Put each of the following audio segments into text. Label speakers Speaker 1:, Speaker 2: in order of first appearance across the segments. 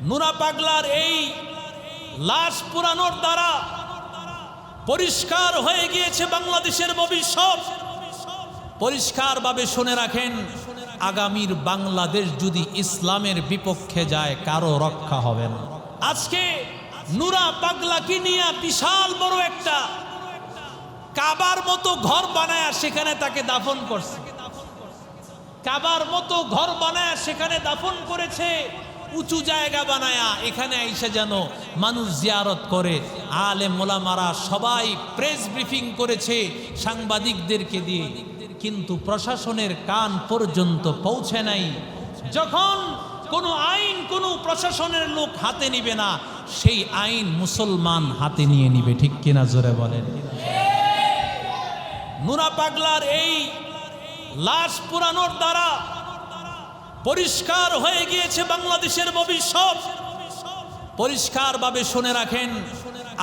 Speaker 1: নুরা পাগলার এই লাশ পুরানোর দ্বারা পরিষ্কার হয়ে গিয়েছে বাংলাদেশের ভবিষ্যৎ। পরিষ্কারভাবে শুনে রাখেন, আগামীর বাংলাদেশ যদি ইসলামের বিপক্ষে যায় কারো রক্ষা হবে না। আজকে নুরা পাগলাকে নিয়ে বিশাল বড় একটা কাবার মতো ঘর বানায় সেখানে তাকে দাফন করছে। কাবার মতো ঘর বানায় সেখানে দাফন করেছে, উঁচু জায়গা বানায়া এখানে আইসা যেন মানুষ জিয়ারত করে। আলেম ওলামারা সবাই প্রেস ব্রিফিং করেছে সাংবাদিকদেরকে দিয়ে, কিন্তু প্রশাসনের কান পর্যন্ত পৌঁছে নাই। যখন কোনো আইন কোনো প্রশাসনের লোক হাতে নিবে না, সেই আইন মুসলমান হাতে নিয়ে নিবে। ঠিক কিনা জোরে বলেন। নুরা পাগলার এই লাশ পুরানোর দ্বারা পরিষ্কার হয়ে গিয়েছে বাংলাদেশের ভবিষ্যৎ। পরিষ্কারভাবে শুনে রাখেন,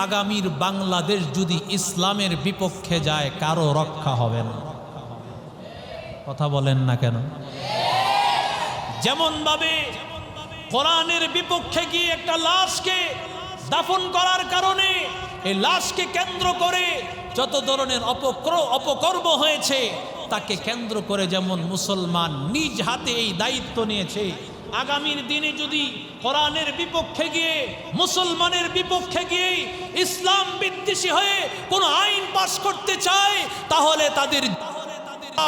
Speaker 1: আগামীর বাংলাদেশ যদি ইসলামের বিপক্ষে যায় কারো রক্ষা হবে না। কথা বলেন না কেন? যেমন ভাবে কোরআনের বিপক্ষে গিয়ে একটা লাশকে দাফন করার কারণে এই লাশকে কেন্দ্র করে যত ধরনের অপকর্ম হয়েছে, তাকে কেন্দ্র করে যেমন মুসলমান নিজ হাতে এই দায়িত্ব নিয়েছে, আগামীর দিনে যদি কোরআনের বিপক্ষে গিয়ে মুসলমানের বিপক্ষে গিয়ে ইসলাম বিদ্বেষী হয়ে কোনো আইন পাশ করতে চায়, তাহলে তাদের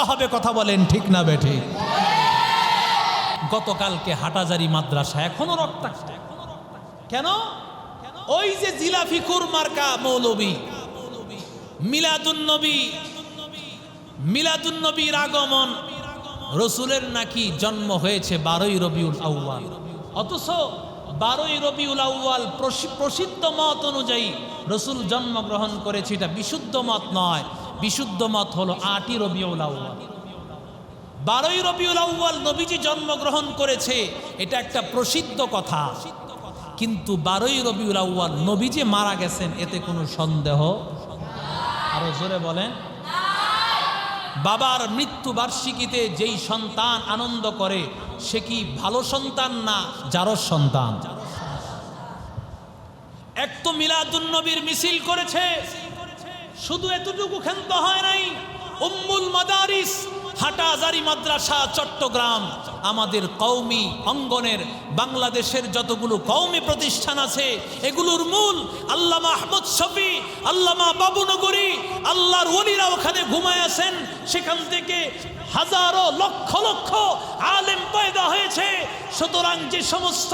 Speaker 1: হবে। কথা বলেন ঠিক না বেঠে? গতকালকে হাটাজারি মাদ্রাসা এখনো রক্তাক্ত। কেন? ওই যে জিলাফিকুর মার্কা মৌলবী মিলাদুন্নবীর আগমন, রসুলের নাকি জন্ম হয়েছে 12ই রবিউল আউয়াল, অথচ 12ই রবিউল আউয়াল প্রসিদ্ধ মত অনুযায়ী রসুল জন্মগ্রহণ করেছে। এটা বিশুদ্ধ মত নয়, বিশুদ্ধ মত হলো 8ই রবিউল আউয়াল। 12ই রবিউল আউয়াল নবীজি জন্মগ্রহণ করেছে, এটা একটা প্রসিদ্ধ কথা। কিন্তু 12ই রবিউল আউয়াল নবীজি মারা গেছেন, এতে কোনো সন্দেহ? আরো জোরে বলেন। বাবার মৃত্যু বার্ষিকীতে যেই সন্তান আনন্দ করে, সে কি ভালো সন্তান না জারজ সন্তান? এক তো মিলাদুন্নবীর মিছিল করেছে, শুধু এতটুকু ক্ষান্ত হয় নাই। উম্মুল মাদারিস হাটাজারি মাদ্রাসা চট্টগ্রাম, আমাদের কওমি অঙ্গনের বাংলাদেশের যতগুলো কওমি প্রতিষ্ঠান আছে, এগুলোর মূল আল্লামা আহমদ শফি, আল্লামা বাবুনগরী, আল্লাহর ওলিরা ওখানে ঘুমায় আছেন। সেখান থেকে হাজারো লক্ষ লক্ষ আলেম পয়দা হয়েছে। সুতরাং যে সমস্ত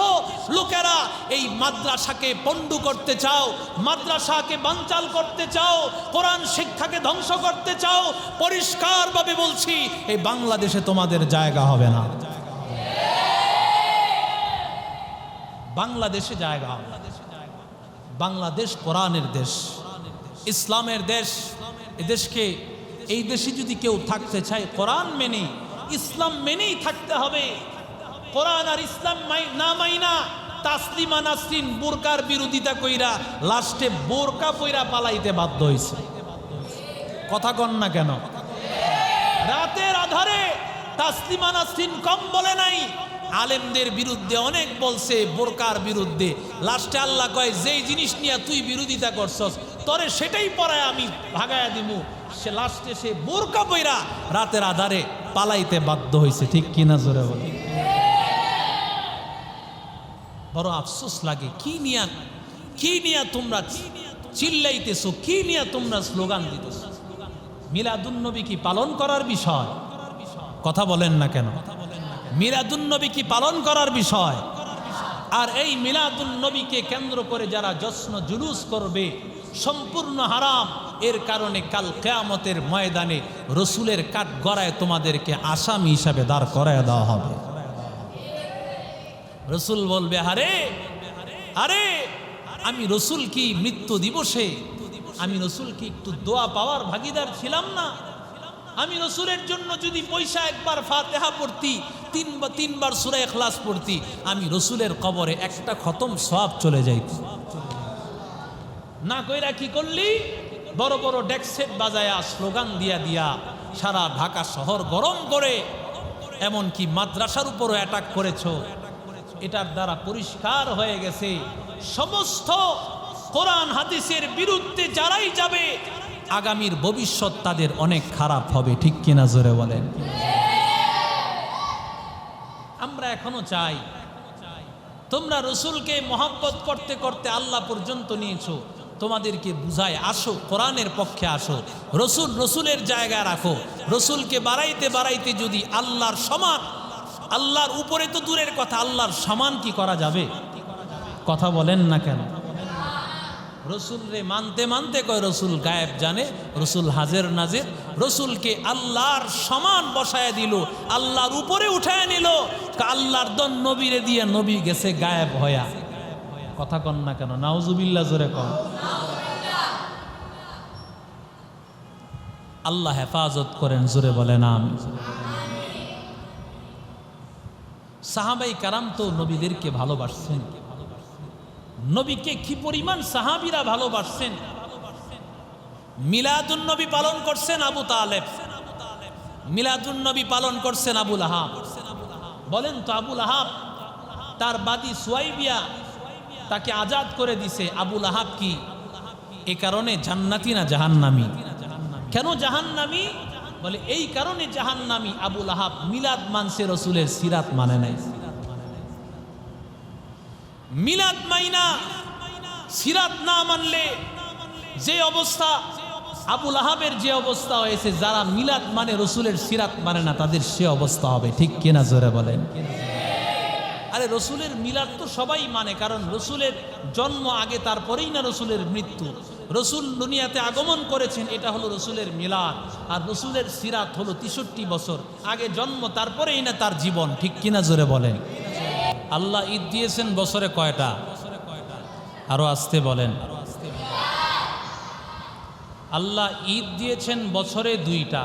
Speaker 1: লোকেরা এই মাদ্রাসাকে পণ্ডু করতে চাও, মাদ্রাসাকে বানচাল করতে চাও, কোরআন শিক্ষাকে ধ্বংস করতে চাও, পরিষ্কারভাবে বলছি, এই বাংলাদেশে তোমাদের জায়গা হবে না। বাংলাদেশে জায়গা হবে না। বাংলাদেশ কোরআনের দেশ, ইসলামের দেশ। এদেশকে, এই দেশে যদি কেউ থাকতে চায় কোরআন মেনে, ইসলাম মেনেই থাকতে হবে। কোরআন আর ইসলাম না মাইনা তাসলিমা নাসরিন বোরকার বিরোধিতা কইরা লাস্টে বোরকা পইরা পালাইতে বাধ্য হয়েছে। কথা কন না কেন? রাতের আধারে তাসলিমা নাসরিন কম বলে নাই, আলেমদের বিরুদ্ধে অনেক বলছে, বোরকার বিরুদ্ধে। লাস্টে আল্লাহ কয়, যেই জিনিস নিয়ে তুই বিরোধিতা করছস, তরে সেটাই পরায় আমি ভাগায়া দিমু। সে লাস্টে সে বোরকা পইরা রাতের আধারে পালাইতে বাধ্য হয়েছে। ঠিক কিনা জোরে বলে? বড় আফসোস লাগে। কি নিয়া তোমরা চিল্লাইতেছো? কি নিয়া তোমরা স্লোগান দিতেছো? মিলাদুন্নবী কি পালন করার বিষয়? কথা বলেন না কেন? মিলাদুন্নবী কি পালন করার বিষয়? আর এই মিলাদুন্নবীকে কেন্দ্র করে যারা জশ্ন জুলুস করবে, সম্পূর্ণ হারাম। এর কারণে কাল কিয়ামতের ময়দানে রসুলের কাঠগড়ায় তোমাদেরকে আসামি হিসাবে দাঁড় করায় দেওয়া হবে। রসুল বলবে, আরে আমি রসুল কি মৃত্যু দিবসে আমি রসুল কি একটু দোয়া পাওয়ার ভাগিদার ছিলাম না? আমি রসুলের জন্য যদি পয়সা একবার ফাতিহা পড়তি, তিনবার সূরা ইখলাস পড়তি, আমি রসুলের কবরে একটা খতম সওয়াব চলে যাইত। না কইরা কি করলি? বড় বড় ডেকসেট বাজায়া স্লোগান দিয়া সারা ঢাকা শহর গরম করে, এমনকি মাদ্রাসার উপরও অ্যাটাক করেছো। এটার দ্বারা পরিষ্কার হয়ে গেছে সমস্ত কোরআন হাদিসের বিরুদ্ধে যারাই যাবে আগামীর ভবিষ্যৎ তাদের অনেক খারাপ হবে, ঠিক কিনা জোরে বলেন। আমরা এখনো চাই তোমরা রসুলকে মহব্বত করতে করতে আল্লাহ পর্যন্ত নিয়েছো, তোমাদেরকে বুঝায় আসো, কোরআনের পক্ষে আসো, রসুলের জায়গায় রাখো। রসুলকে বাড়াইতে বাড়াইতে যদি আল্লাহর সমান, আল্লাহর উপরে তো দূরের কথা, আল্লাহর সমান কি করা যাবে? কথা বলেন না কেন? রসুল রে মানতে মানতে কয় রসুল গায়েব জানে, রসুল হাজের নাজের, রসুলকে আল্লাহর সমান বসায় দিল, আল্লাহর উপরে উঠায় নিল। আল্লাহর দন নবীরে দিয়ে নবী গেছে গায়েব হয়া। কথা কন না কেন? নাউজুবিল্লাহ জোরে কন। আল্লাহ হেফাজত করেন, জোরে বলেন আমিন। সাহাবাই কারাম তো নবীদেরকে ভালোবাসছেন, নবীকে কি পরিমাণ সাহাবীরা ভালোবাসছেন। মিলাদুন নবী পালন করছেন আবু তালেব, মিলাদুন নবী পালন করছেন আবু লাহাব। বলেন তো আবু লাহাব তার বাদী সুয়াইবিয়া তাকে আজাদ করে দিছে, আবু লাহাব কি এ কারণে জান্নাতি না জাহান্নামী? কেন জাহান্নামী? বলে এই কারণে জাহান্নামী, আবু লাহাব মিলাদ মানছে, রসুলের সিরাত মানে নাই। মিলাদ মাইনা সিরাত না মানলে যে অবস্থা আবু লাহাবের যে অবস্থা হয়েছে, যারা মিলাদ মানে রসুলের সিরাত মানে না তাদের সে অবস্থা হবে, ঠিক কিনা জোরে বলেন। আরে রসুলের মিলাদ তো সবাই মানে, কারণ রসুলের জন্ম আগে, তারপরেই না রসুলের মৃত্যু। রসুল দুনিয়াতে আগমন করেছেন, এটা হলো রসুলের মিলাদ। আর রসুলের সিরাত হলো 63 বছর আগে জন্ম, তারপরেই না তার জীবন, ঠিক কিনা জোরে বলেন। আল্লাহ ঈদ দিয়েছেন বছরে কয়টা? আরো আসতে বলেন। আল্লাহ ঈদ দিয়েছেন বছরে 2টা।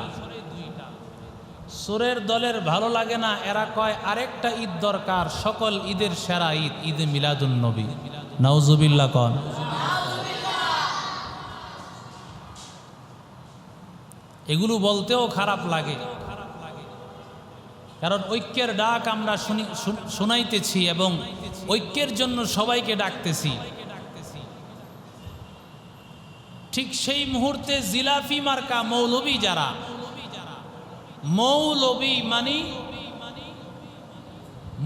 Speaker 1: সুরের দলের ভালো লাগে না, এরা কয় আরেকটা ঈদ দরকার, সকল ঈদের সেরা ঈদ ঈদে মিলাদুন নবী। নাউজুবিল্লাহ কন। এগুলো বলতেও খারাপ লাগে, কারণ ঐক্যের ডাক আমরা শোনাইতেছি এবং ঐক্যের জন্য সবাইকে ডাকতেছি। ঠিক সেই মুহূর্তে জিলাফি মার্কা মৌলবী, যারা মৌলবী মানে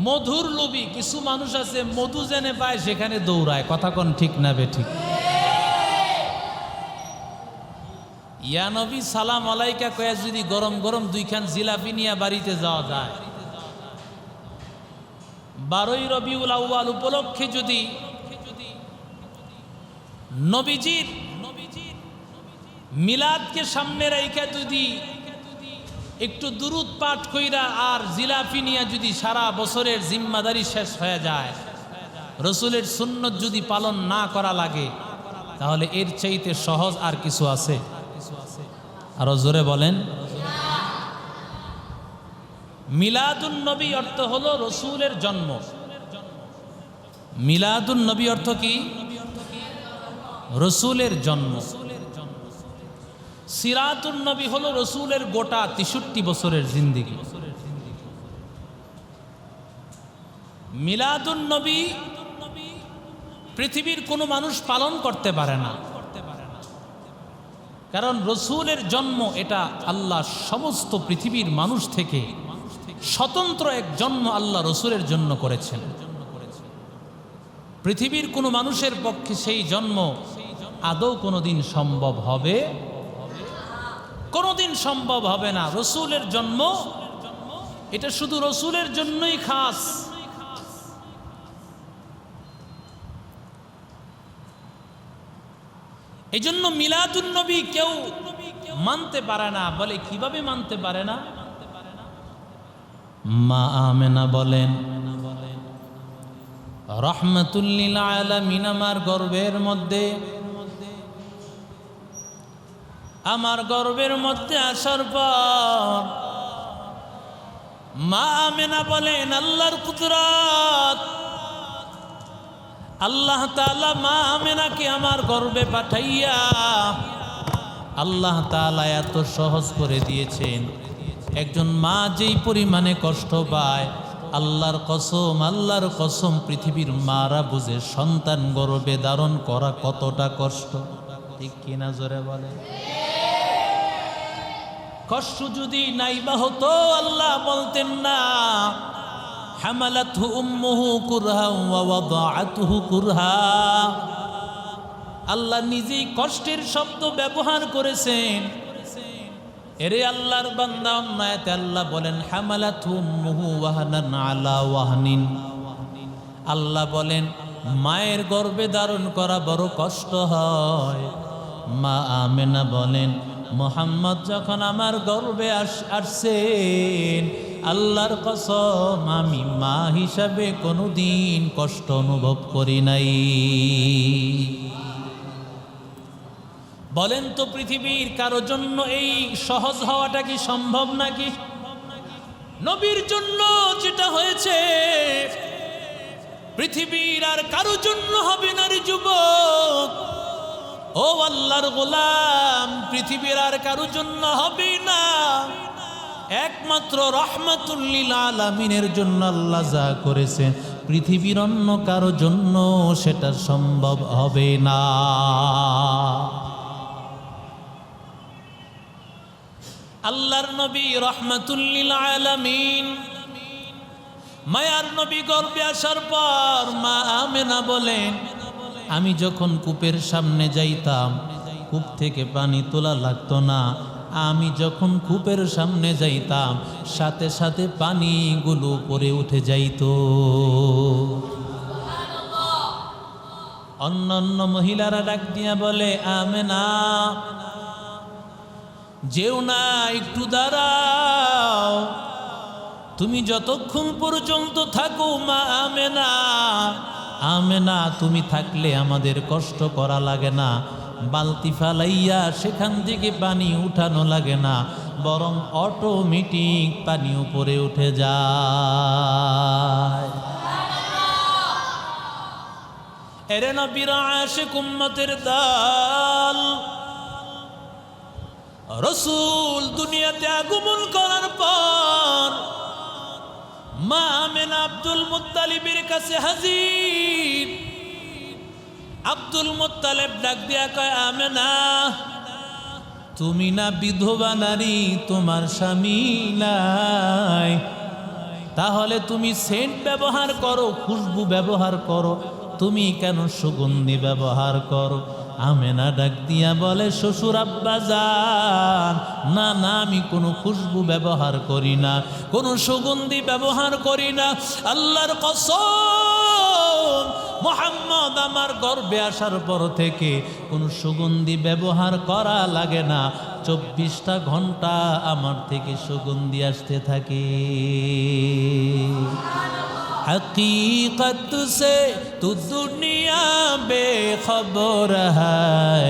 Speaker 1: মধুর লোভী, কিছু মানুষ আছে মধু জেনে পায় সেখানে দৌড়ায়। কথা কোন ঠিক না বে ঠিক? ইয়া নবী সালাম আলাইকা কয়া যদি গরম গরম 2খান জিলাপি নিয়ে বাড়িতে যাওয়া যায়, 12ই রবিউল আউয়াল উপলক্ষে যদি নবীজির মিলাদকে সামনে রাইখা যদি একটু দুরূদ পাঠ কইরা আর জিলাপি নিয়ে যদি সারা বছরের জিম্মাদারি শেষ হয়ে যায়, রসুলের সুন্নত যদি পালন না করা লাগে, তাহলে এর চাইতে সহজ আর কিছু আছে? আরো জোরে বলেন। মিলাদুন নবী অর্থ হলো রসুলের জন্ম। মিলাদুন নবী অর্থ কি? রসুলের জন্ম। সিরাতুন নবী হলো রসুলের গোটা 63 বছরের জিন্দেগি। মিলাদুন নবী পৃথিবীর কোনো মানুষ পালন করতে পারে না, কারণ রসুলের জন্ম এটা আল্লাহ সমস্ত পৃথিবীর মানুষ থেকে স্বতন্ত্র এক জন্ম আল্লাহ রসুলের জন্য করেছেন। পৃথিবীর কোনো মানুষের পক্ষে সেই জন্ম আদৌ কোনোদিন সম্ভব হবে? কোনোদিন সম্ভব হবে না। রসুলের জন্ম এটা শুধু রসুলের জন্যই খাস। এই জন্য মিলাদুন নবী কেউ মানতে পারে না। বলে কিভাবে মানতে পারে না? মা আমেনা বলেন, রহমাতুল লিল আলামিন আমার গর্বের মধ্যে, আমার গর্বের মধ্যে আসার পর মা আমেনা বলেন আল্লাহর কুদরত, আল্লাহ তাআলা মা আমেনাকে আমার গর্বে পাঠাইয়া আল্লাহ তাআলা এত সহজ করে দিয়েছেন। একজন মা যেই পরিমাণে কষ্ট পায়, আল্লাহর কসম পৃথিবীর মারা বুঝে সন্তান গর্ভে ধারণ করা কতটা কষ্ট, ঠিক কিনা জোরে বলে? কষ্ট যদি নাইবা হতো আল্লাহ বলতেন না হামালাতহু উম্মুহু কুরহা ওয়া ওয়াদাআতহু কুরহা। আল্লাহ নিজেই কষ্টের শব্দ ব্যবহার করেছেন। এরে আল্লাহর বান্দা, অন্যায়তে আল্লাহ বলেন হামালাতহু উম্মুহু ওয়াহানান আলা ওয়াহনিন। আল্লাহ বলেন মায়ের গর্ভে ধারণ করা বড় কষ্ট হয়। মা আমেনা বলেন মুহাম্মদ যখন আমার গর্ভে আসছেন, আল্লাহর কসম আমি মা হিসাবে কোনোদিন কষ্ট অনুভব করি নাই। বলেন তো পৃথিবীর কারো জন্য এই সহজ হওয়াটা কি সম্ভব নাকি? নবীর জন্য যেটা হয়েছে পৃথিবীর আর কারো জন্য হবে না রে যুবক। ও আল্লাহর গোলাম, পৃথিবীর আর কারো জন্য হবে না, একমাত্র রহমাতুল লিল আলামিনের জন্য আল্লাহ যা করেছেন পৃথিবীর অন্য কারো জন্য সেটা সম্ভব হবে না। আল্লাহর নবী রহমাতুল লিল আলামিন, মায়ার নবী গর্ভে আসার পর মা আমেনা বলেন আমি যখন কূপের সামনে যাইতাম কূপ থেকে পানি তোলা লাগতো না। আমি যখন কূপের সামনে যাইতাম সাথে সাথে পানিগুলো উপরে উঠে যাইতো। অন্যান্য মহিলারা ডাক দিয়া বলে আমেনা যেও না, একটু দাঁড়াও, তুমি যতক্ষণ পর্যন্ত থাকো মা আমেনা, আমেনা তুমি থাকলে আমাদের কষ্ট করা লাগে না, বালতি ফালাইয়া সেখান থেকে পানি উঠানো লাগে না, বরং অটোমেটিক পানি উপরে উঠে যায়। এরে নবীর আশিক উম্মতের দল, রাসূল দুনিয়াতে আগমন করার পর মা আমেনা আব্দুল মুত্তালিবের কাছে হাজির। আব্দুল মুত্তালিব ডাক দিয়া কয় আমেনা তুমি না বিধবা নারী, তোমার স্বামী নাই, তাহলে তুমি সেন্ট ব্যবহার করো, খুশবু ব্যবহার করো, তুমি কেন সুগন্ধি ব্যবহার করো? আমেনা ডাক দিয়া বলে শ্বশুর আব্বা যান, না না আমি কোনো খুশবু ব্যবহার করি না, কোনো সুগন্ধি ব্যবহার করি না। আল্লাহর কসম মুহাম্মদ আমার গর্ভে আসার পর থেকে কোনো সুগন্ধি ব্যবহার করা লাগে না, 24টা ঘন্টা আমার থেকে সুগন্ধি আসতে থাকে। हकीकत से तू दुनिया बेखबर है,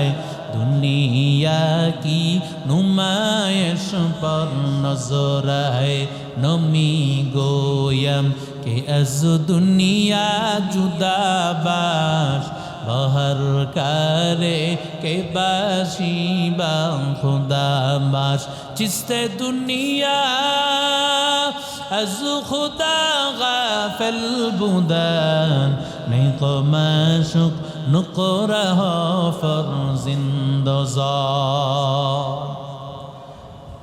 Speaker 1: दुनिया की नुमाइश पर नजर है, नमी गोयम के अज दुनिया जुदा बाश बहर करे के बाशी बा खुदा बाश, चिस्ते दुनिया از خدا غافل بودن، نیقماشق نقره فرزندزار।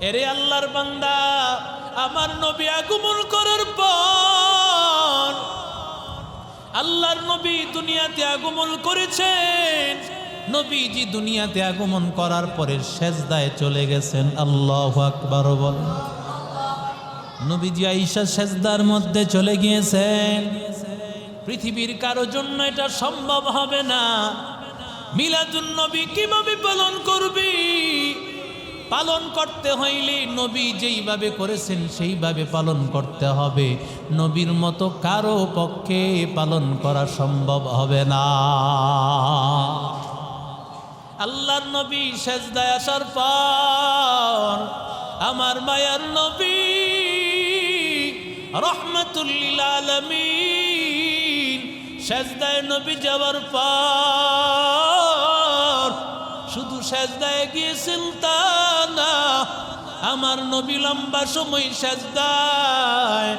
Speaker 1: এরে আল্লাহর বান্দা, আমার নবী আগমন করার পর আল্লাহর নবী দুনিয়াতে আগমন করেছেন। নবীজি দুনিয়াতে আগমন করার পরে সেজদায় চলে গেছেন। আল্লাহু আকবার বলেন। নবীজি আয়েশা সেজদার মধ্যে চলে গিয়েছেন। পৃথিবীর কারো জন্য এটা সম্ভব হবে না। মিলাদুন নবী কিভাবে পালন করবি? পালন করতে হইলে নবী যেইভাবে করেছেন সেইভাবে পালন করতে হবে। নবীর মতো কারো পক্ষে পালন করা সম্ভব হবে না। আল্লাহর নবী সেজদায় আসার পর আমার মায়ার নবী রহমাতুল লিল আলামিন সেজদায় নবী যাওয়ার পর শুধু সেজদায় গিয়েছেন তা না, আমার নবী লম্বা সময় সেজদায়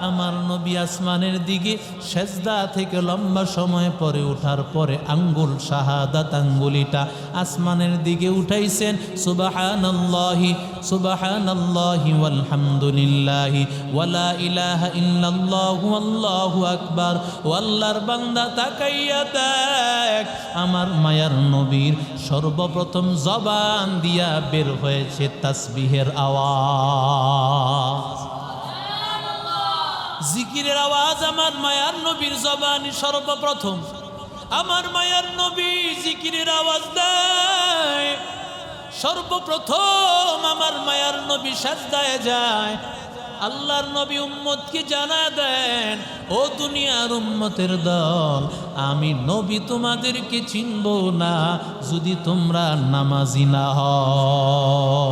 Speaker 1: আমার নবী আসমানের দিকে সেজদা থেকে লম্বা সময় পরে ওঠার পরে আঙ্গুল শাহাদাত আঙ্গুলিটা আসমানের দিকে উঠাইছেন। সুবহানাল্লাহি সুবহানাল্লাহি ওয়ালহামদুলিল্লাহি ওয়ালা ইলাহা ইল্লাল্লাহু আল্লাহু আকবার। ও আল্লাহর বান্দা তাকাইয়া দেখ, আমার মায়ার নবীর সর্বপ্রথম জবান দিয়া বের হয়েছে তাসবিহের আওয়াজ, জিকিরের আওয়াজ। আমার মায়ার নবীর জবানি সর্বপ্রথম। আমার মায়ার নবী জিকিরের আওয়াজ দেয় সর্বপ্রথম। আমার মায়ার নবী সাজদায় যায়। আল্লাহর নবী উম্মতকে জানা দেন, ও দুনিয়ার উম্মতের দল, আমি নবী তোমাদেরকে চিনব না যদি তোমরা নামাজি না হও।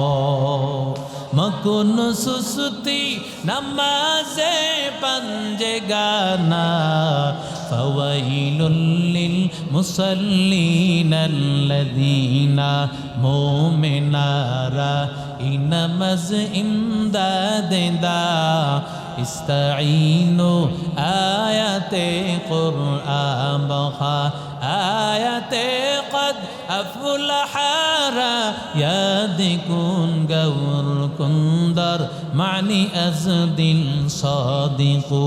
Speaker 1: মকুন সুসুতি নামাজে পাঞ্জে গানা, ফাওয়াইলুল লিল মুসাল্লিনাল্লাযীনা মুমিনারা ইনামাজ ইমদাদে দা ইস্তাঈনু আয়াতে কুরআন বখা আয়াতে কদ আফলাহারা ইয়াদিকুন গৌর কুন্দর মানি আজদিন সাদিকুন।